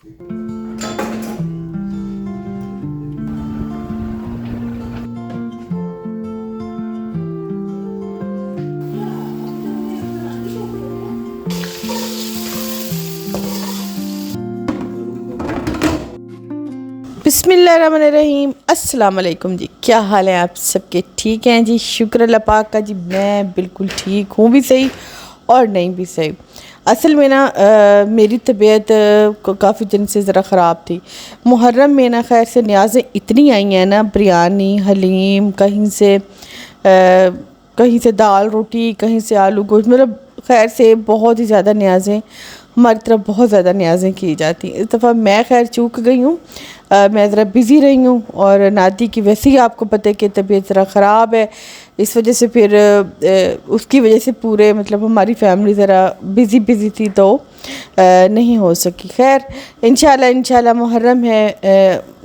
बिस्मिल्लाहिर्रहमानिर्रहीम, अस्सलाम वालेकुम जी। क्या हाल है आप सबके? ठीक हैं जी, शुक्र अल्लाह पाक का जी। मैं बिल्कुल ठीक हूँ भी सही और नहीं भी सही। असल में ना मेरी तबीयत काफ़ी दिन से ज़रा ख़राब थी। मुहर्रम में ना खैर से न्याज़ें इतनी आई हैं ना, बिरयानी, हलीम, कहीं से दाल रोटी, कहीं से आलू गोश्त, मतलब खैर से बहुत ही ज़्यादा न्याज़ें हमारी तरफ बहुत ज़्यादा न्याज़ें की जाती हैं। इस दफ़ा मैं खैर चूक गई हूँ। मैं ज़रा बिज़ी रही हूँ और नाती की वैसे ही आपको पता है कि तबीयत ज़रा ख़राब है, इस वजह से फिर उसकी वजह से पूरे मतलब हमारी फैमिली ज़रा बिज़ी थी, तो नहीं हो सकी। खैर इंशाल्लाह मुहर्रम है,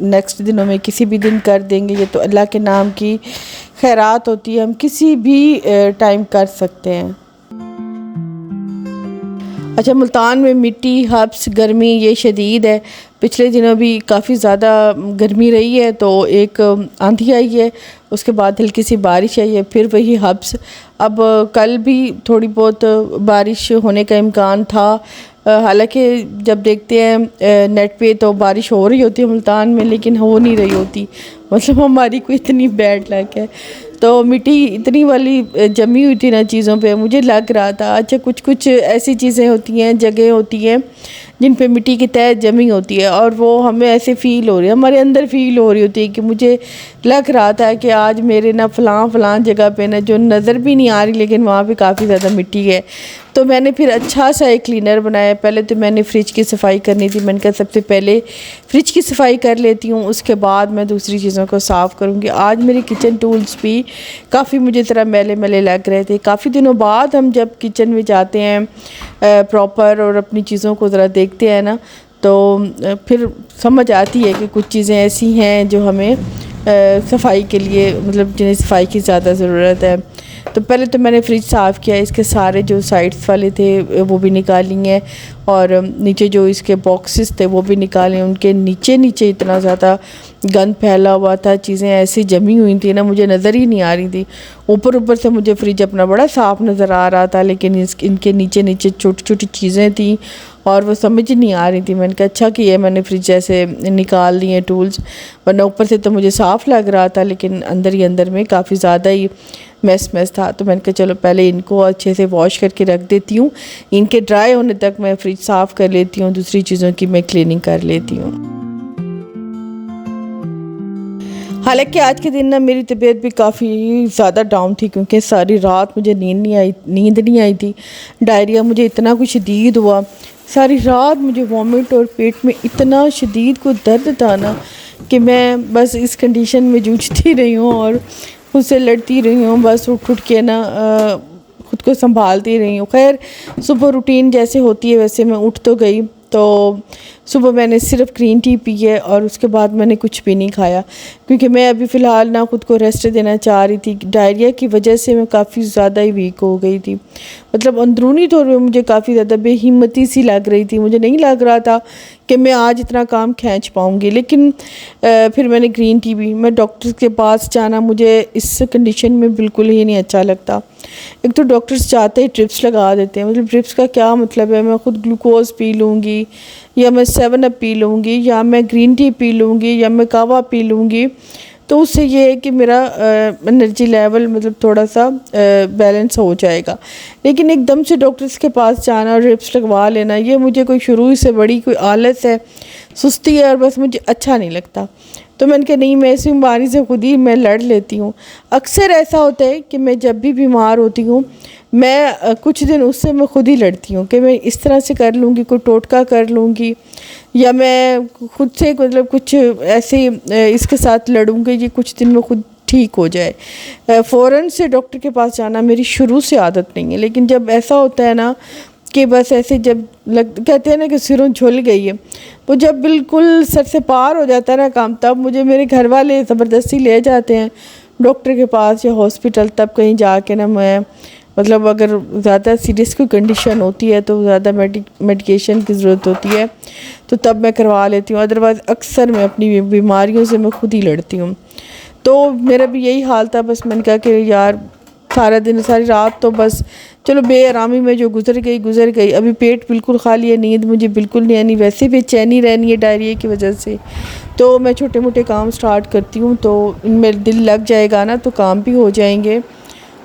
नेक्स्ट दिनों में किसी भी दिन कर देंगे। ये तो अल्लाह के नाम की खैरात होती है, हम किसी भी टाइम कर सकते हैं। अच्छा, मुल्तान में मिट्टी, हब्स, गर्मी ये शदीद है। पिछले दिनों भी काफ़ी ज़्यादा गर्मी रही है, तो एक आंधी आई है, उसके बाद हल्की सी बारिश आई है, फिर वही हब्स। अब कल भी थोड़ी बहुत बारिश होने का इम्कान था। हालांकि जब देखते हैं नेट पे तो बारिश हो रही होती है मुल्तान में, लेकिन हो नहीं रही होती। मतलब हमारी कोई इतनी बैड लक है। तो मिट्टी इतनी वाली जमी हुई थी ना चीज़ों पे, मुझे लग रहा था अच्छा कुछ ऐसी चीज़ें होती हैं, जगह होती हैं जिन पे मिट्टी की तह जमी होती है, और वो हमें ऐसे फ़ील हो रही है, हमारे अंदर फ़ील हो रही होती है कि मुझे लग रहा था कि आज मेरे ना फ़लाँ जगह पे ना, जो नज़र भी नहीं आ रही लेकिन वहाँ पे काफ़ी ज़्यादा मिट्टी है। तो मैंने फिर अच्छा सा एक क्लीनर बनाया। पहले तो मैंने फ्रिज की सफाई करनी थी, मैंने कहा सबसे पहले फ्रिज की सफाई कर लेती हूँ, उसके बाद मैं दूसरी चीज़ों को साफ़ करूँगी। आज मेरे किचन टूल्स भी काफ़ी मुझे तरह मैले लग रहे थे। काफ़ी दिनों बाद हम जब किचन में जाते हैं प्रॉपर और अपनी चीज़ों को ज़रा देखते हैं ना, तो फिर समझ आती है कि कुछ चीज़ें ऐसी हैं जो हमें सफाई के लिए, मतलब जिन्हें सफाई की ज़्यादा ज़रूरत है। तो पहले तो मैंने फ्रिज साफ़ किया, इसके सारे जो साइड्स वाले थे वो भी निकाली हैं, और नीचे जो इसके बॉक्सेस थे वो भी निकाले। उनके नीचे इतना ज़्यादा गंद फैला हुआ था, चीज़ें ऐसी जमी हुई थी ना, मुझे नज़र ही नहीं आ रही थी। ऊपर से मुझे फ्रिज अपना बड़ा साफ़ नज़र आ रहा था, लेकिन इनके नीचे छोटी चीज़ें थी और वो समझ नहीं आ रही थी। मैंने कहा अच्छा कि ये मैंने फ्रिज ऐसे निकाल दिए टूल्स, वरना ऊपर से तो मुझे साफ़ लग रहा था लेकिन अंदर ही अंदर में काफ़ी ज़्यादा ही मैस था। तो मैंने कहा चलो पहले इनको अच्छे से वॉश करके रख देती हूँ, इनके ड्राई होने तक मैं फ्रिज साफ़ कर लेती हूँ, दूसरी चीज़ों की मैं क्लीनिंग कर लेती हूँ। हालांकि आज के दिन ना मेरी तबीयत भी काफ़ी ज़्यादा डाउन थी, क्योंकि सारी रात मुझे नींद नहीं आई थी। डायरिया मुझे इतना कुछ शदीद हुआ, सारी रात मुझे वॉमिट और पेट में इतना शदीद को दर्द था ना कि मैं बस इस कंडीशन में जूझती रही हूँ और खुद से लड़ती रही हूँ। बस उठ के ना खुद को संभालती रही हूँ। खैर सुबह रूटीन जैसे होती है वैसे मैं उठ तो गई। तो सुबह मैंने सिर्फ ग्रीन टी पी है और उसके बाद मैंने कुछ भी नहीं खाया, क्योंकि मैं अभी फ़िलहाल ना खुद को रेस्ट देना चाह रही थी। डायरिया की वजह से मैं काफ़ी ज़्यादा ही वीक हो गई थी, मतलब अंदरूनी तौर पे मुझे काफ़ी ज़्यादा बेहिम्मती सी लग रही थी। मुझे नहीं लग रहा था कि मैं आज इतना काम खींच पाऊँगी, लेकिन फिर मैंने ग्रीन टी भी। मैं डॉक्टर के पास जाना मुझे इस कंडीशन में बिल्कुल ही नहीं अच्छा लगता। एक तो डॉक्टर्स चाहते ही ड्रिप्स लगा देते हैं, मतलब ड्रिप्स का क्या मतलब है? मैं ख़ुद ग्लूकोज पी लूँगी, या मैं 7 अप पी लूँगी, या मैं ग्रीन टी पी लूँगी, या मैं कहवा पी लूँगी, तो उससे ये है कि मेरा एनर्जी लेवल मतलब थोड़ा सा बैलेंस हो जाएगा। लेकिन एकदम से डॉक्टर्स के पास जाना और ड्रिप्स लगवा लेना, ये मुझे कोई शुरू से बड़ी कोई आलस है, सुस्ती है, और बस मुझे अच्छा नहीं लगता। तो मैंने कहा नहीं, मैं इस बीमारी से खुद ही मैं लड़ लेती हूँ। अक्सर ऐसा होता है कि मैं जब भी बीमार होती हूँ, मैं कुछ दिन उससे मैं खुद ही लड़ती हूँ कि मैं इस तरह से कर लूँगी, कोई टोटका कर लूँगी, या मैं खुद से मतलब कुछ ऐसे इसके साथ लड़ूँगी कि कुछ दिन में खुद ठीक हो जाए। फ़ौरन से डॉक्टर के पास जाना मेरी शुरू से आदत नहीं है, लेकिन जब ऐसा होता है ना कि बस ऐसे जब कहते हैं ना कि सिरों झुल गई है, वो जब बिल्कुल सर से पार हो जाता है ना काम, तब मुझे मेरे घर वाले ज़बरदस्ती ले जाते हैं डॉक्टर के पास या हॉस्पिटल। तब कहीं जाके ना मैं मतलब अगर ज़्यादा सीरियस कोई कंडीशन होती है तो ज़्यादा मेडिकेशन की ज़रूरत होती है तो तब मैं करवा लेती हूँ, अदरवाइज़ अक्सर मैं अपनी बीमारियों से मैं खुद ही लड़ती हूँ। तो मेरा भी यही हाल था, बस मैंने कहा कि यार सारा दिन सारी रात तो बस चलो बेआरामी में जो गुजर गई। अभी पेट बिल्कुल खाली है, नींद मुझे बिल्कुल नहीं आनी, वैसे बेचैनी रहनी है डायरिया की वजह से। तो मैं छोटे मोटे काम स्टार्ट करती हूँ तो इनमें दिल लग जाएगा ना तो काम भी हो जाएंगे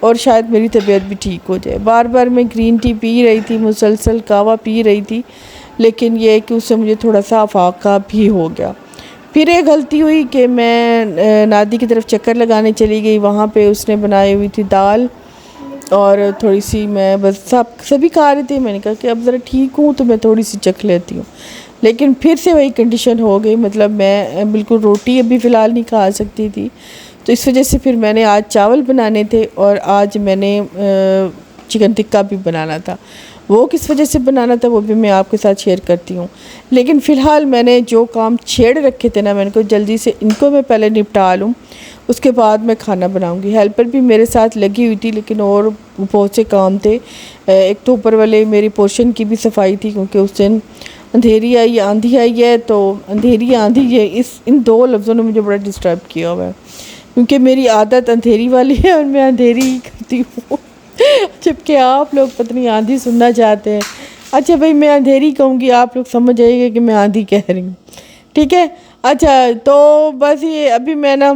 और शायद मेरी तबीयत भी ठीक हो जाए। बार बार मैं ग्रीन टी पी रही थी, मुसलसल कहवा पी रही थी, लेकिन ये है कि उससे मुझे थोड़ा सा अफाका भी हो गया। फिर एक गलती हुई कि मैं नादी की तरफ चक्कर लगाने चली गई, वहाँ पे उसने बनाई हुई थी दाल और थोड़ी सी मैं बस सभी खा रहे थे। मैंने कहा कि अब ज़रा ठीक हूँ तो मैं थोड़ी सी चख लेती हूँ, लेकिन फिर से वही कंडीशन हो गई। मतलब मैं बिल्कुल रोटी अभी फ़िलहाल नहीं खा सकती थी, तो इस वजह से फिर मैंने आज चावल बनाने थे और आज मैंने चिकन टिक्का भी बनाना था। वो किस वजह से बनाना था वो भी मैं आपके साथ शेयर करती हूँ। लेकिन फ़िलहाल मैंने जो काम छेड़ रखे थे ना, मैंने को जल्दी से इनको मैं पहले निपटा लूँ, उसके बाद मैं खाना बनाऊँगी। हेल्पर भी मेरे साथ लगी हुई थी, लेकिन और बहुत से काम थे। एक तो ऊपर वाले मेरी पोर्शन की भी सफाई थी, क्योंकि उस दिन अंधेरी आई आंधी आई है। तो अंधेरी आंधी है, इन दो लफ्ज़ों ने मुझे बड़ा डिस्टर्ब किया हुआ है, क्योंकि मेरी आदत अंधेरी वाली है और मैं अंधेरी ही करती हूँ जबकि आप लोग पता नहीं आंधी सुनना चाहते हैं। अच्छा भाई, मैं अंधेरी कहूँगी, आप लोग समझ जाइएगा कि मैं आंधी कह रही हूँ, ठीक है। अच्छा, तो बस ये अभी मैं ना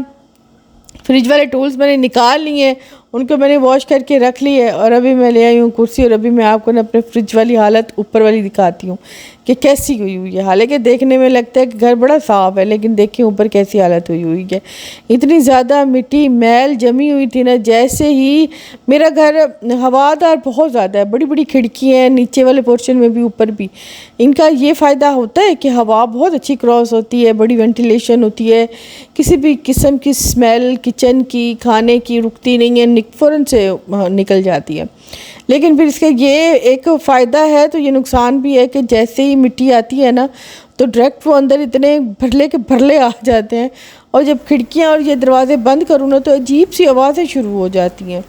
फ्रिज वाले टूल्स मैंने निकाल लिए हैं, उनको मैंने वॉश करके रख ली है और अभी मैं ले आई हूँ कुर्सी और अभी मैं आपको ना अपने फ्रिज वाली हालत ऊपर वाली दिखाती हूँ कि कैसी हुई हुई है। हालांकि देखने में लगता है कि घर बड़ा साफ़ है, लेकिन देखिए ऊपर कैसी हालत हुई हुई है। इतनी ज़्यादा मिट्टी मैल जमी हुई थी ना, जैसे ही मेरा घर हवादार बहुत ज़्यादा है, बड़ी बड़ी खिड़कियाँ हैं नीचे वाले पोर्शन में भी ऊपर भी। इनका ये फ़ायदा होता है कि हवा बहुत अच्छी क्रॉस होती है, बड़ी वेंटिलेशन होती है, किसी भी किस्म की स्मेल किचन की खाने की रुकती नहीं है, फ़ौरन से निकल जाती है। लेकिन फिर इसका ये एक फ़ायदा है तो ये नुकसान भी है कि जैसे ही मिट्टी आती है ना तो डायरेक्ट वो अंदर इतने भरले के भरले आ जाते हैं, और जब खिड़कियाँ और ये दरवाज़े बंद करूँ ना तो अजीब सी आवाज़ें शुरू हो जाती हैं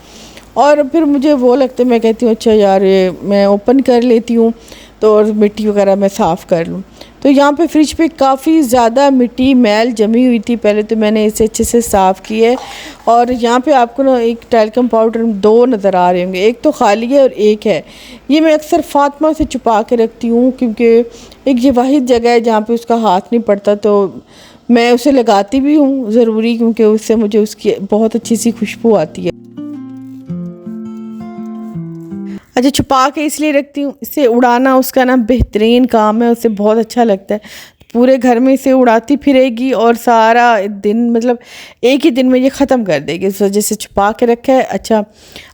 और फिर मुझे वो लगता है, मैं कहती हूँ अच्छा यार ये मैं ओपन कर लेती हूँ तो और मिट्टी वगैरह मैं साफ़ कर लूँ। तो यहाँ पे फ्रिज पे काफ़ी ज़्यादा मिट्टी मैल जमी हुई थी। पहले तो मैंने इसे अच्छे से साफ़ किया है और यहाँ पे आपको ना एक टैल्कम पाउडर दो नज़र आ रहे होंगे, एक तो खाली है और एक है। ये मैं अक्सर फातिमा से छुपा के रखती हूँ, क्योंकि एक ये वाहिद जगह है जहाँ पे उसका हाथ नहीं पड़ता, तो मैं उसे लगाती भी हूँ ज़रूरी, क्योंकि उससे मुझे उसकी बहुत अच्छी सी खुशबू आती है। अच्छा, छुपा के इसलिए रखती हूँ, इसे उड़ाना उसका ना बेहतरीन काम है, उसे बहुत अच्छा लगता है। पूरे घर में इसे उड़ाती फिरेगी और सारा दिन मतलब एक ही दिन में ये ख़त्म कर देगी, इस वजह से छुपा के रखा है। अच्छा,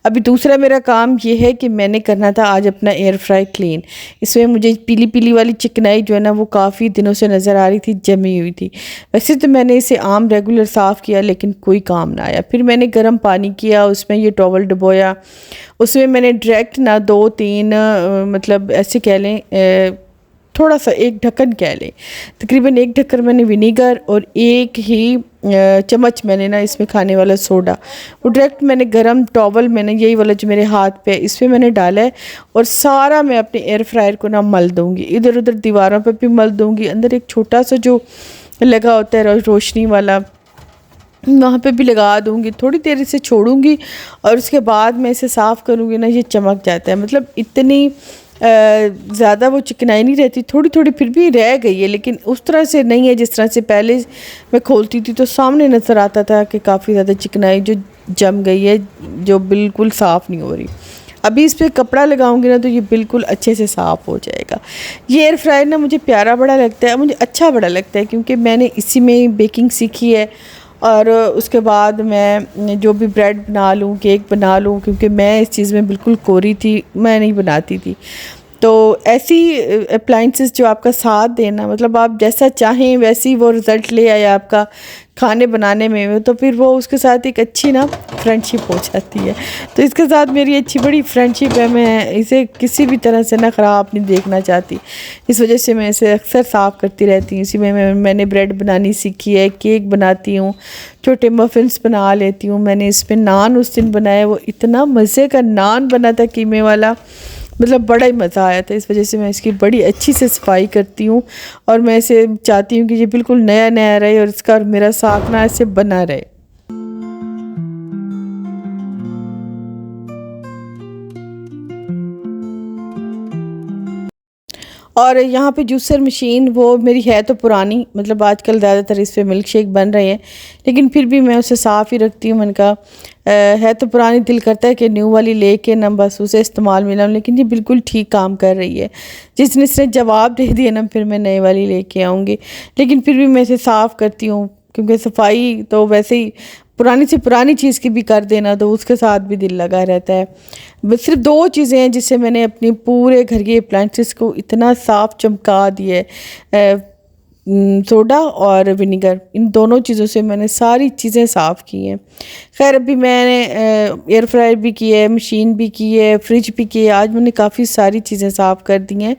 अभी दूसरा मेरा काम ये है कि मैंने करना था आज अपना एयर फ्राई क्लीन। इसमें मुझे पीली पीली वाली चिकनाई जो है ना वो काफ़ी दिनों से नज़र आ रही थी, जमी हुई थी। वैसे तो मैंने इसे आम रेगुलर साफ़ किया, लेकिन कोई काम ना आया। फिर मैंने गर्म पानी किया, उसमें ये टॉवल डुबोया, उसमें मैंने डायरेक्ट ना 2-3 मतलब ऐसे कह लें थोड़ा सा एक ढक्कन कह लें, तकरीबन एक ढक्कन मैंने विनीगर और एक ही चम्मच मैंने ना इसमें खाने वाला सोडा, वो डायरेक्ट मैंने गरम टॉवल मैंने यही वाला जो मेरे हाथ पे है इस पर मैंने डाला है और सारा मैं अपने एयर फ्रायर को ना मल दूँगी, इधर उधर दीवारों पे भी मल दूँगी। अंदर एक छोटा सा जो लगा होता है रोशनी वाला, वहाँ पे भी लगा दूँगी। थोड़ी देर इसे छोड़ूंगी और उसके बाद मैं इसे साफ़ करूँगी ना, ये चमक जाता है। मतलब इतनी ज़्यादा वो चिकनाई नहीं रहती, थोड़ी थोड़ी फिर भी रह गई है, लेकिन उस तरह से नहीं है जिस तरह से पहले मैं खोलती थी तो सामने नज़र आता था कि काफ़ी ज़्यादा चिकनाई जो जम गई है, जो बिल्कुल साफ़ नहीं हो रही। अभी इस पर कपड़ा लगाऊंगी ना तो ये बिल्कुल अच्छे से साफ़ हो जाएगा। ये एयर फ्रायर ना मुझे प्यारा बड़ा लगता है, मुझे अच्छा बड़ा लगता है, क्योंकि मैंने इसी में बेकिंग सीखी है। और उसके बाद मैं जो भी ब्रेड बना लूँ, केक बना लूँ, क्योंकि मैं इस चीज़ में बिल्कुल कोरी थी, मैं नहीं बनाती थी, तो ऐसी अप्लाइंसेस जो आपका साथ देना, मतलब आप जैसा चाहें वैसी वो रिज़ल्ट ले आए आपका खाने बनाने में, तो फिर वो उसके साथ एक अच्छी ना फ्रेंडशिप हो जाती है। तो इसके साथ मेरी अच्छी बड़ी फ्रेंडशिप है, मैं इसे किसी भी तरह से ना ख़राब नहीं देखना चाहती। इस वजह से मैं इसे अक्सर साफ़ करती रहती हूँ। इसी में मैंने ब्रेड बनानी सीखी है, केक बनाती हूँ, छोटे मफ़िन्स बना लेती हूँ। मैंने इसमें नान उस दिन बनाया, वो इतना मज़े का नान बना था कीमे वाला, मतलब बड़ा ही मज़ा आया था। इस वजह से मैं इसकी बड़ी अच्छी से सफाई करती हूँ और मैं इसे चाहती हूँ कि ये बिल्कुल नया नया रहे और इसका और मेरा साथ ना ऐसे बना रहे। और यहाँ पे जूसर मशीन वो मेरी है तो पुरानी, मतलब आजकल ज़्यादातर इस पे मिल्क शेक बन रहे हैं, लेकिन फिर भी मैं उसे साफ़ ही रखती हूँ। मैंने कहा है तो पुरानी, दिल करता है कि न्यू वाली लेके ना बस उसे इस्तेमाल में लाऊं, लेकिन ये बिल्कुल ठीक काम कर रही है। जिस दिन इसने जवाब दे दिया ना, फिर मैं नई वाली लेके आऊँगी, लेकिन फिर भी मैं इसे साफ़ करती हूँ, क्योंकि सफाई तो वैसे ही पुरानी से पुरानी चीज़ की भी कर देना तो उसके साथ भी दिल लगा रहता है। बस सिर्फ 2 चीज़ें हैं जिससे मैंने अपनी पूरे घर के अप्लाइंसेस को इतना साफ़ चमका दिया है, सोडा और विनेगर, इन दोनों चीज़ों से मैंने सारी चीज़ें साफ़ की हैं। खैर अभी मैंने एयर फ्रायर भी की है, मशीन भी की है, फ्रिज भी की है। आज मैंने काफ़ी सारी चीज़ें साफ़ कर दी हैं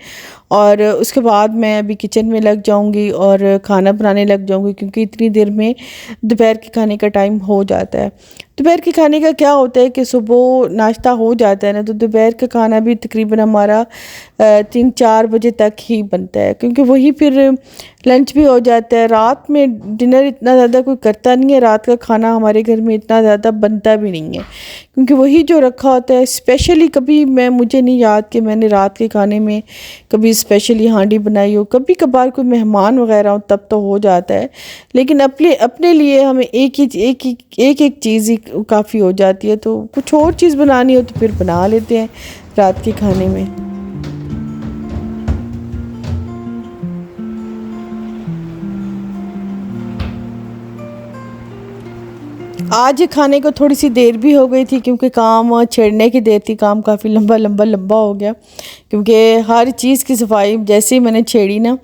और उसके बाद मैं अभी किचन में लग जाऊंगी और खाना बनाने लग जाऊंगी, क्योंकि इतनी देर में दोपहर के खाने का टाइम हो जाता है। दोपहर के खाने का क्या होता है कि सुबह नाश्ता हो जाता है ना, तो दोपहर का खाना भी तकरीबन हमारा 3-4 बजे तक ही बनता है, क्योंकि वही फिर लंच भी हो जाता है। रात में डिनर इतना ज़्यादा कोई करता नहीं है, रात का खाना हमारे घर में इतना ज़्यादा बनता भी नहीं है, क्योंकि वही जो रखा होता है। स्पेशली कभी मुझे नहीं याद कि मैंने रात के खाने में कभी स्पेशली हांडी बनाई हो। कभी कभार कोई मेहमान वगैरह हो तब तो हो जाता है, लेकिन अपने लिए हमें एक चीज़ ही काफ़ी हो जाती है। तो कुछ और चीज़ बनानी हो तो फिर बना लेते हैं रात के खाने में। आज खाने को थोड़ी सी देर भी हो गई थी, क्योंकि काम छेड़ने की देर थी। काम काफ़ी लंबा हो गया, क्योंकि हर चीज़ की सफाई जैसे ही मैंने छेड़ी ना,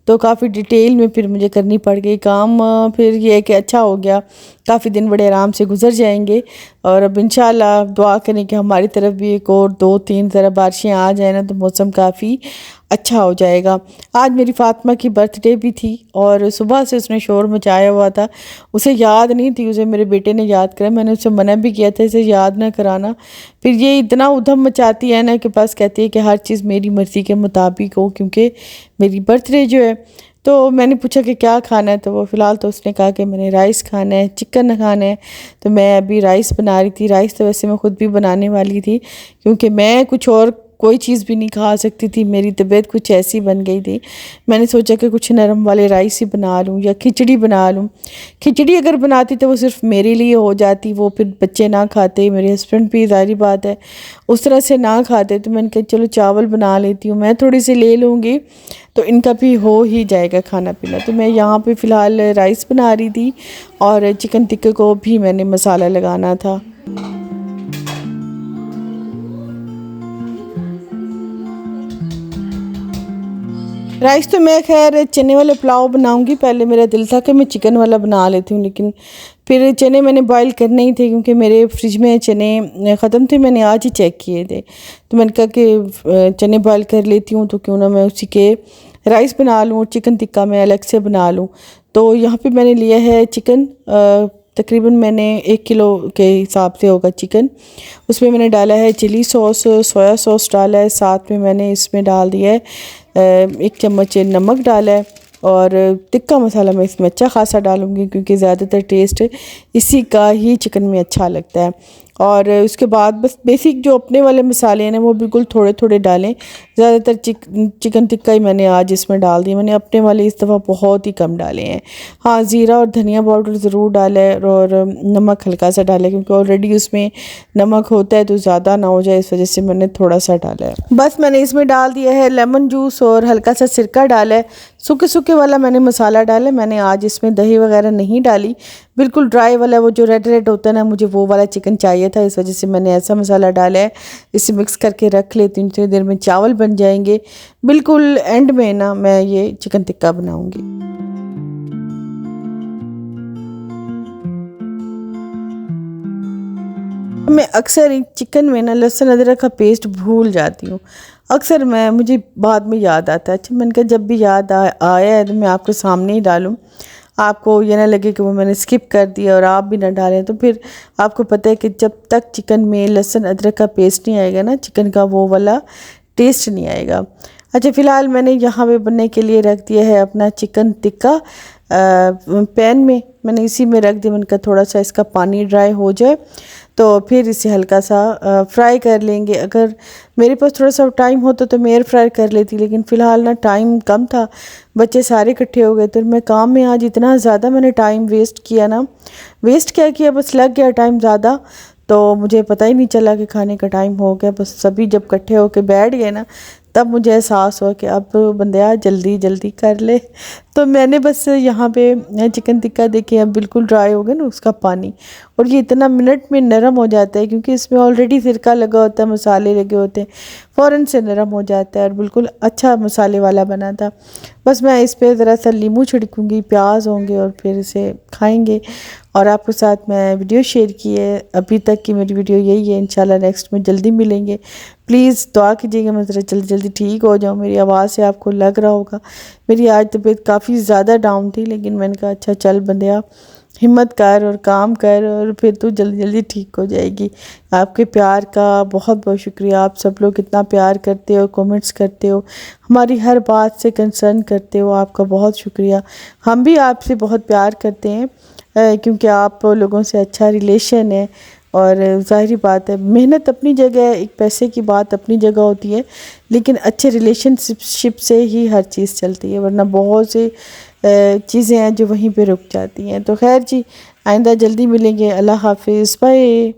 तो काफ़ी डिटेल में फिर मुझे करनी पड़ गई काम। फिर ये है कि अच्छा हो गया, काफ़ी दिन बड़े आराम से गुजर जाएंगे। और अब इंशाल्लाह दुआ करें कि हमारी तरफ भी एक और 2-3 ज़रा बारिशें आ जाए ना, तो मौसम काफ़ी अच्छा हो जाएगा। आज मेरी फ़ातिमा की बर्थडे भी थी और सुबह से उसने शोर मचाया हुआ था। उसे याद नहीं थी, उसे मेरे बेटे ने याद करा। मैंने उसे मना भी किया था इसे याद ना कराना, फिर ये इतना उधम मचाती है ना कि बस कहती है कि हर चीज़ मेरी मर्ज़ी के मुताबिक हो, क्योंकि मेरी बर्थडे जो है। तो मैंने पूछा कि क्या खाना है, तो वो फ़िलहाल तो उसने कहा कि मैंने राइस खाना है, चिकन खाना है। तो मैं अभी राइस बना रही थी। राइस तो वैसे मैं ख़ुद भी बनाने वाली थी, क्योंकि मैं कुछ और कोई चीज़ भी नहीं खा सकती थी, मेरी तबीयत कुछ ऐसी बन गई थी। मैंने सोचा कि कुछ नरम वाले राइस ही बना लूँ या खिचड़ी बना लूँ। खिचड़ी अगर बनाती तो वो सिर्फ मेरे लिए हो जाती, वो फिर बच्चे ना खाते, मेरे हस्बैंड भी ज़ाहिर बात है उस तरह से ना खाते। तो मैंने कहा चलो चावल बना लेती हूँ, मैं थोड़ी सी ले लूँगी तो इनका भी हो ही जाएगा खाना पीना। तो मैं यहाँ पे फ़िलहाल राइस बना रही थी और चिकन टिक्के को भी मैंने मसाला लगाना था। राइस तो मैं खैर चने वाले पुलाव बनाऊंगी। पहले मेरा दिल था कि मैं चिकन वाला बना लेती हूँ, लेकिन फिर चने मैंने बॉईल करने ही थे, क्योंकि मेरे फ्रिज में चने ख़त्म थे। मैंने आज ही चेक किए थे, तो मैंने कहा कि चने बॉईल कर लेती हूँ, तो क्यों ना मैं उसी के राइस बना लूँ और चिकन टिक्का मैं अलग से बना लूँ। तो यहाँ पे मैंने लिया है चिकन, तकरीबन मैंने 1 किलो के हिसाब से होगा चिकन। उसमें मैंने डाला है चिली सॉस, सोया सॉस डाला है, साथ में मैंने इसमें डाल दिया है 1 चम्मच नमक डाला है, और टिक्का मसाला मैं इसमें अच्छा खासा डालूँगी, क्योंकि ज़्यादातर टेस्ट इसी का ही चिकन में अच्छा लगता है। और उसके बाद बस बेसिक जो अपने वाले मसाले हैं ना, वो बिल्कुल थोड़े थोड़े डालें। ज़्यादातर चिकन टिक्का ही मैंने आज इसमें डाल दिया। मैंने अपने वाले इस दफ़ा बहुत ही कम डाले हैं। हाँ, ज़ीरा और धनिया पाउडर ज़रूर डाला है, और नमक हल्का सा डाला है, क्योंकि ऑलरेडी उसमें नमक होता है तो ज़्यादा ना हो जाए, इस वजह से मैंने थोड़ा सा डाला है। बस मैंने इसमें डाल दिया है लेमन जूस और हल्का सा सिरका डाला है। सूखे वाला मैंने मसाला डाला है। मैंने आज इसमें दही वगैरह नहीं डाली, बिल्कुल ड्राई वाला, वो जो रेड होता है ना, मुझे वो वाला चिकन चाहिए चाहिए था, इस वजह से मैंने ऐसा मसाला डाला है। इसे मिक्स करके रख लेती हूँ, थोड़ी देर में चावल बन जाएंगे। बिल्कुल एंड में ना मैं ये चिकन टिक्का बनाऊँगी। मैं अक्सर चिकन में ना लहसुन अदरक का पेस्ट भूल जाती हूँ। अक्सर मुझे बाद में याद आता है। अच्छा, मैंने कहा जब भी याद आया है तो मैं आपके सामने ही डालूँ, आपको ये ना लगे कि वो मैंने स्किप कर दिया और आप भी ना डालें। तो फिर आपको पता है कि जब तक चिकन में लहसुन अदरक का पेस्ट नहीं आएगा ना, चिकन का वो वाला टेस्ट नहीं आएगा। अच्छा, फ़िलहाल मैंने यहाँ पे बनने के लिए रख दिया है अपना चिकन टिक्का पैन में। मैंने इसी में रख दिया, मैंने कहा थोड़ा सा इसका पानी ड्राई हो जाए तो फिर इसे हल्का सा फ्राई कर लेंगे। अगर मेरे पास थोड़ा सा टाइम होता तो मैं एयर फ्राई कर लेती, लेकिन फ़िलहाल ना टाइम कम था, बच्चे सारे इकट्ठे हो गए। तो मैं काम में आज इतना ज़्यादा मैंने टाइम वेस्ट किया ना, वेस्ट क्या किया, बस लग गया टाइम ज़्यादा, तो मुझे पता ही नहीं चला कि खाने का टाइम हो गया। बस सभी जब इकट्ठे होकर बैठ गए ना, तब मुझे एहसास हुआ कि अब बंदिया जल्दी जल्दी कर ले। तो मैंने बस यहाँ पे चिकन टिक्का देखे अब बिल्कुल ड्राई हो गया ना उसका पानी, और ये इतना मिनट में नरम हो जाता है क्योंकि इसमें ऑलरेडी सिरका लगा होता है, मसाले लगे होते हैं, फ़ौरन से नरम हो जाता है और बिल्कुल अच्छा मसाले वाला बना था। बस मैं इस पर ज़रा सा नींबू छिड़कूँगी, प्याज होंगे और फिर इसे खाएँगे। और आपके साथ मैं वीडियो शेयर की है, अभी तक की मेरी वीडियो यही है। इंशाल्लाह नेक्स्ट में जल्दी मिलेंगे। प्लीज़ दुआ कीजिएगा मैं ज़रा जल्दी जल्दी ठीक हो जाऊँ। मेरी आवाज़ से आपको लग रहा होगा मेरी आज तबीयत काफ़ी ज़्यादा डाउन थी, लेकिन मैंने कहा अच्छा चल बंदिया हिम्मत कर और काम कर और फिर तू जल्दी जल्दी ठीक हो जाएगी। आपके प्यार का बहुत बहुत शुक्रिया। आप सब लोग इतना प्यार करते हो, कमेंट्स करते हो, हमारी हर बात से कंसर्न करते हो, आपका बहुत शुक्रिया। हम भी आपसे बहुत प्यार करते हैं क्योंकि आप लोगों से अच्छा रिलेशन है। और ज़ाहिरी बात है, मेहनत अपनी जगह है, एक पैसे की बात अपनी जगह होती है, लेकिन अच्छे रिलेशनशिप से ही हर चीज़ चलती है, वरना बहुत सी चीज़ें हैं जो वहीं पे रुक जाती हैं। तो खैर जी, आइंदा जल्दी मिलेंगे। अल्लाह हाफिज़, बाय।